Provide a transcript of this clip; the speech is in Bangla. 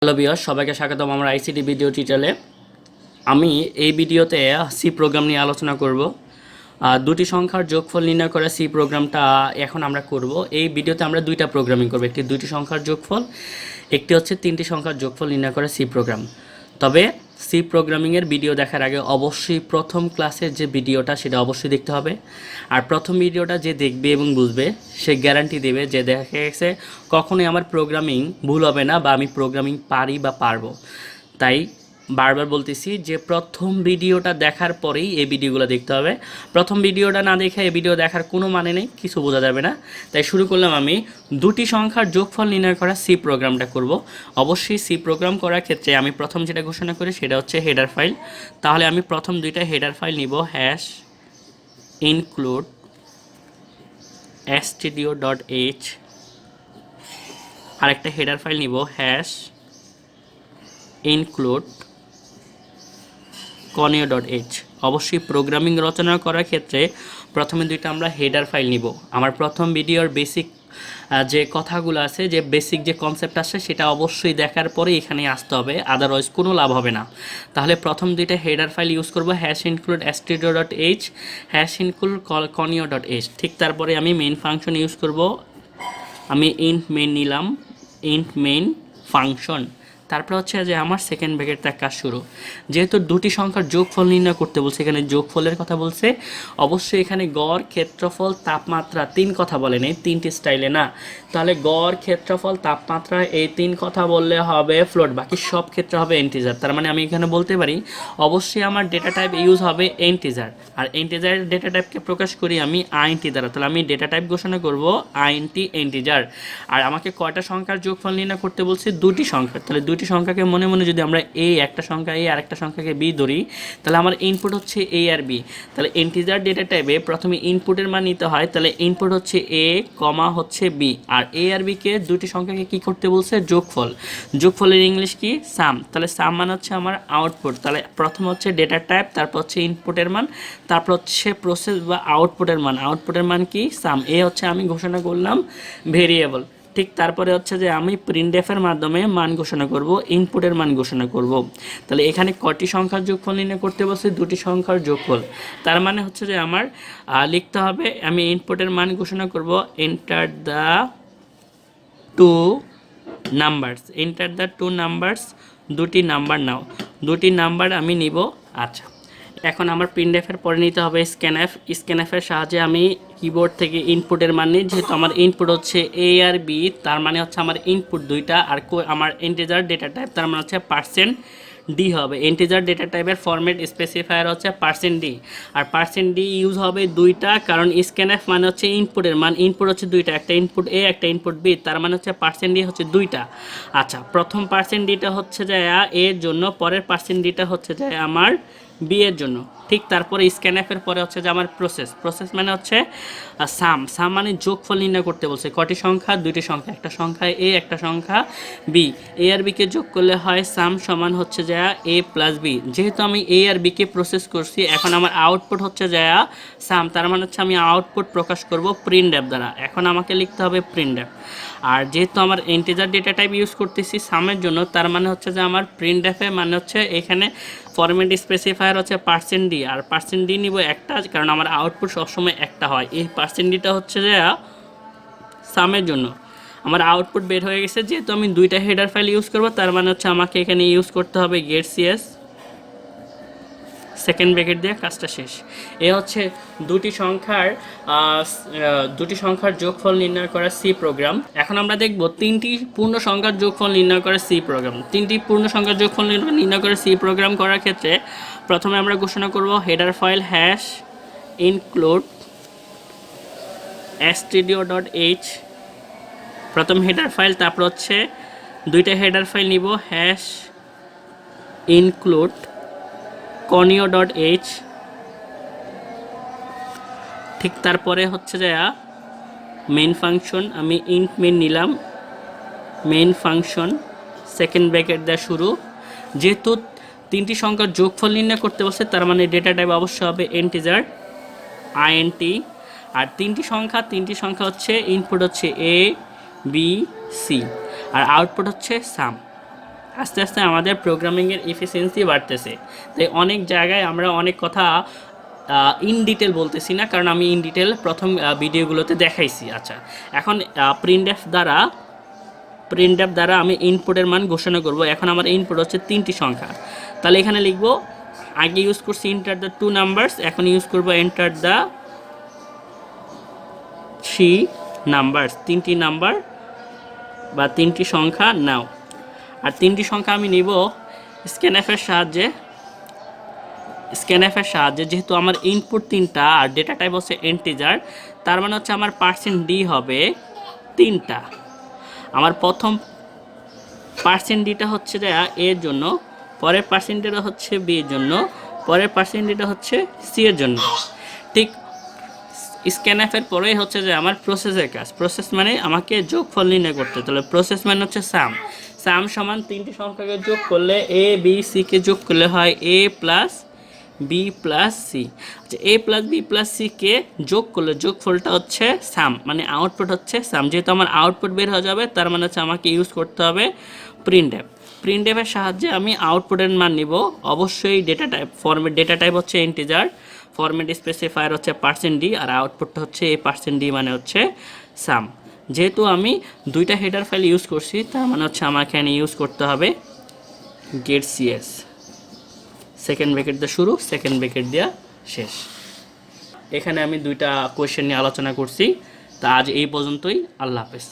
হ্যালো ভিউয়ার্স, সবাইকে স্বাগতম আমার আইসিটি ভিডিও টিউটোরিয়ালে। আমি এই ভিডিওতে সি প্রোগ্রাম নিয়ে আলোচনা করব। দুটি সংখ্যার যোগফল নির্ণয় করে সি প্রোগ্রামটা এখন আমরা করব। এই ভিডিওতে আমরা দুইটা প্রোগ্রামিং করব, একটি দুইটি সংখ্যার যোগফল, একটি হচ্ছে তিনটি সংখ্যার যোগফল নির্ণয় করে সি প্রোগ্রাম। তবে সি প্রোগ্রামিংয়ের ভিডিও দেখার আগে অবশ্যই প্রথম ক্লাসের যে ভিডিওটা সেটা অবশ্যই দেখতে হবে। আর প্রথম ভিডিওটা যে দেখবে এবং বুঝবে সে গ্যারান্টি দেবে যে দেখা গেছে কখনোই আমার প্রোগ্রামিং ভুল হবে না বা আমি প্রোগ্রামিং পারি বা পারবো। তাই বারবার বলতেছি যে প্রথম ভিডিওটা দেখার পরেই এই ভিডিওগুলো দেখতে হবে। প্রথম ভিডিওটা না দেখে এই ভিডিও দেখার কোনো মানে নেই, কিছু বোঝা যাবে না। তাই শুরু করলাম, আমি দুটি সংখ্যার যোগফল নির্ণয় করা সি প্রোগ্রামটা করব। অবশ্যই সি প্রোগ্রাম করার ক্ষেত্রে আমি প্রথম যেটা ঘোষণা করি সেটা হচ্ছে হেডার ফাইল। তাহলে আমি প্রথম দুইটা হেডার ফাইল নিব, হ্যাশ ইনক্লুড stdio.h, আরেকটা হেডার ফাইল নিব হ্যাশ ইনক্লুড conio.h। অবশ্যই প্রোগ্রামিং রচনা করার ক্ষেত্রে প্রথমে দুইটা আমরা হেডার ফাইল নিব। আমার প্রথম ভিডিওর বেসিক যে কথাগুলো আছে, যে বেসিক যে কনসেপ্ট আছে সেটা অবশ্যই দেখার পরে এখানে আসতে হবে, আদারওয়াইজ কোনো লাভ হবে না। তাহলে প্রথম দুইটা হেডার ফাইল ইউজ করব, hash include stdio.h, hash include conio.h। ঠিক তারপরে আমি মেইন ফাংশন ইউজ করব। আমি ইন্ট মেইন নিলাম, ইন্ট মেইন ফাংশন। তারপর হচ্ছে যে আমার সেকেন্ড ব্র্যাকেটটা কাজ শুরু। যেহেতু দুটি সংখ্যার যোগফল নির্ণয় করতে বলছে, এখানে যোগফলের কথা বলছে, অবশ্যই এখানে গড়, ক্ষেত্রফল, তাপমাত্রা, তিন কথা বলে নেই, তিনটি স্টাইলে না। তাহলে গড়, ক্ষেত্রফল, তাপমাত্রা এই তিন কথা বললে হবে ফ্লোট, বাকি সব ক্ষেত্রে হবে ইন্টিজার। তার মানে আমি এখানে বলতে পারি অবশ্যই আমার ডেটা টাইপ ইউজ হবে ইন্টিজার, আর ইন্টিজারের ডেটা টাইপকে প্রকাশ করি আমি আইএনটি দ্বারা। তাহলে আমি ডেটা টাইপ ঘোষণা করব আইএনটি ইন্টিজার। আর আমাকে কয়টা সংখ্যার যোগফল নির্ণয় করতে বলছে? দুটি সংখ্যা। তাহলে দুটি সংখ্যাকে মনে মনে যদি আমরা এ একটা সংখ্যা এ আর একটা সংখ্যাকে বি ধরি, তাহলে আমার ইনপুট হচ্ছে এ আর বি। তাহলে ইন্টিজার ডেটা টাইপে প্রথমে ইনপুটের মান নিতে হয়। তাহলে ইনপুট হচ্ছে এ কমা হচ্ছে বি, আর এ আর বিকে দুটি সংখ্যাকে কি করতে বলছে? যোগফল। যোগফলের ইংলিশ কি? সাম। তাহলে সাম মানে হচ্ছে আমার আউটপুট। তাহলে প্রথম হচ্ছে ডেটা টাইপ, তারপর হচ্ছে ইনপুটের মান, তারপর হচ্ছে প্রসেস বা আউটপুটের মান। আউটপুটের মান কি? সাম। এ হচ্ছে আমি ঘোষণা করলাম ভেরিয়েবল। ঠিক তারপরে হচ্ছে যে আমি প্রিন্টএফের মাধ্যমে মান ঘোষণা করব, ইনপুটের মান ঘোষণা করব। তাহলে এখানে কটি সংখ্যার যোগফল নির্ণয় করতে বলছি? দুটি সংখ্যার যোগফল। তার মানে হচ্ছে যে আমার লিখতে হবে, আমি ইনপুটের মান ঘোষণা করব enter the two numbers, enter the two numbers, দুটি নাম্বার নাও, দুটি নাম্বার আমি নিব। আচ্ছা, এখন আমার প্রিন্টএফের পরে নিতে হবে স্ক্যানএফ। স্ক্যানএফের সাহায্যে আমি কিবোর্ড থেকে ইনপুটের মান নিই। যেহেতু আমার ইনপুট হচ্ছে এ আর বি, তার মানে হচ্ছে আমার ইনপুট দুইটা, আর আমার ইন্টিজার ডেটা টাইপ, তার মানে হচ্ছে পার্সেন্ট ডি হবে। ইন্টিজার ডেটা টাইপের ফরম্যাট স্পেসিফায়ার হচ্ছে পার্সেন্ট ডি, আর পার্সেন্ট ডি ইউজ হবে দুইটা, কারণ স্ক্যানএফ মানে হচ্ছে ইনপুটের মান, ইনপুট হচ্ছে দুইটা, একটা ইনপুট এ একটা ইনপুট বি, তার মানে হচ্ছে পার্সেন্ট ডি হচ্ছে দুইটা। আচ্ছা, প্রথম পার্সেন্ট ডিটা হচ্ছে যায় এর জন্য, পরের পার্সেন্ট ডিটা হচ্ছে যায় আমার বি এর জন্য। ঠিক তারপরে স্ক্যানএফের পরে হচ্ছে যে আমার প্রসেস। প্রসেস মানে হচ্ছে সাম। সাম মানে যোগফল নির্ণয় করতে বলছে। কটি সংখ্যা? দুইটি সংখ্যা, একটা সংখ্যা এ একটা সংখ্যা বি। এ আর বিকে যোগ করলে হয় সাম সমান হচ্ছে যা এ প্লাস বি। যেহেতু আমি এ আর বিকে প্রসেস করছি, এখন আমার আউটপুট হচ্ছে যা সাম, তার মানে হচ্ছে আমি আউটপুট প্রকাশ করব প্রিন্টএফ দ্বারা। এখন আমাকে লিখতে হবে প্রিন্টএফ। আর যেহেতু আমার ইন্টিজার ডেটা টাইপ ইউজ করতেছি সামের জন্য, তার মানে হচ্ছে যে আমার প্রিন্টএফে মানে হচ্ছে এখানে ফরম্যাট স্পেসিফায়ার হচ্ছে পার্সেন্ট ডি, আর পার্সেন্ট ডি নিব একটা, কারণ আমার আউটপুট সবসময় একটা হয়। এই পার্সেন্ট ডিটা হচ্ছে যে সামের জন্য। আমার আউটপুট বের হয়ে গেছে। যেহেতু আমি দুইটা হেডার ফাইল ইউজ করব, তার মানে হচ্ছে আমাকে এখানে ইউজ করতে হবে গেট সিএস, সেকেন্ড ব্র্যাকেট দিয়ে কাজটা শেষ। এ হচ্ছে দুটি সংখ্যার যোগফল নির্ণয় করা সি প্রোগ্রাম। এখন আমরা দেখব তিনটি পূর্ণ সংখ্যার যোগফল নির্ণয় করা সি প্রোগ্রাম। তিনটি পূর্ণ সংখ্যার যোগফল নির্ণয় করে সি প্রোগ্রাম করার ক্ষেত্রে প্রথমে আমরা ঘোষণা করব header file hash include stdio.h, প্রথম হেডার ফাইল। তারপর হচ্ছে দুইটা হেডার ফাইল নিব, হ্যাশ ইনক্লুড conio.h। ঠিক তারপরে হচ্ছে যে মেইন ফাংশন, আমি ইন্ট মেইন নিলাম, মেইন ফাংশন সেকেন্ড ব্র্যাকেট দেওয়া শুরু। যেহেতু তিনটি সংখ্যার যোগফল নির্ণয় করতে বলছে, তার মানে ডেটা টাইপ অবশ্যই হবে ইন্টিজার আইএনটি। আর তিনটি সংখ্যা হচ্ছে ইনপুট হচ্ছে A B C, R output হচ্ছে সাম। আস্তে আস্তে আমাদের প্রোগ্রামিংয়ের এফিসিয়েন্সি বাড়তেছে। তাই অনেক জায়গায় আমরা অনেক কথা ইন ডিটেল বলতেছি না, কারণ আমি ইন ডিটেল প্রথম ভিডিওগুলোতে দেখাইছি। আচ্ছা, এখন প্রিন্ট অ্যাপ দ্বারা আমি ইনপুটের মান ঘোষণা করব। এখন আমার ইনপুট হচ্ছে 3টি সংখ্যা, তাহলে এখানে লিখব, আগে ইউজ করছি এন্টার দ্য 2 নাম্বারস, এখন ইউজ করব এন্টার দ্য 3 নাম্বারস, 3টি নাম্বার বা 3টি সংখ্যা নাও। আর 3টি সংখ্যা আমি নিব স্ক্যানএফের সাহায্যে, যেহেতু আমার ইনপুট 3টা আর ডেটা টাইপ হচ্ছে ইন্টিজার, তার মানে হচ্ছে আমার %d হবে 3টা। আমার প্রথম %dটা হচ্ছে এর জন্য, পরের %dটা হচ্ছে বি এর জন্য, পরের %dটা হচ্ছে সি এর জন্য। ঠিক স্ক্যানএফের পরেই হচ্ছে যে আমার প্রসেসের কাজ। প্রসেস মানে আমাকে যোগফল নির্ণয় করতে, তাহলে প্রসেস মানে হচ্ছে সাম সমান 3টি সংখ্যাকে যোগ করলে এ বি সি কে যোগ করলে হয় এ প্লাস বি প্লাস সি। আচ্ছা, এ plus B plus C K যোগ করলে যোগফলটা হচ্ছে সাম, মানে আউটপুট হচ্ছে সাম। যেহেতু আমার আউটপুট বের হয়ে যাবে, তার মানে হচ্ছে আমাকে ইউজ করতে হবে প্রিন্ট অ্যাপের সাহায্যে আমি আউটপুটের মান নিব। অবশ্যই ডেটা টাইপ হচ্ছে ইন্টিজার, ফরম্যাট স্পেসিফায়ার হচ্ছে %d, আর আউটপুটটা হচ্ছে এই %d মানে হচ্ছে সাম। যেহেতু আমি 2টা হেডার ফাইল ইউজ করছি, তার মানে হচ্ছে আমাকে এখানে ইউজ করতে হবে গেট সিএস, সেকেন্ড ব্র্যাকেট দিয়ে শুরু, সেকেন্ড ব্র্যাকেট দিয়ে শেষ। এখানে আমি 2টা কোয়েশ্চেন নিয়ে আলোচনা করছি। তা আজ এই পর্যন্তই। আল্লাহ হাফেজ।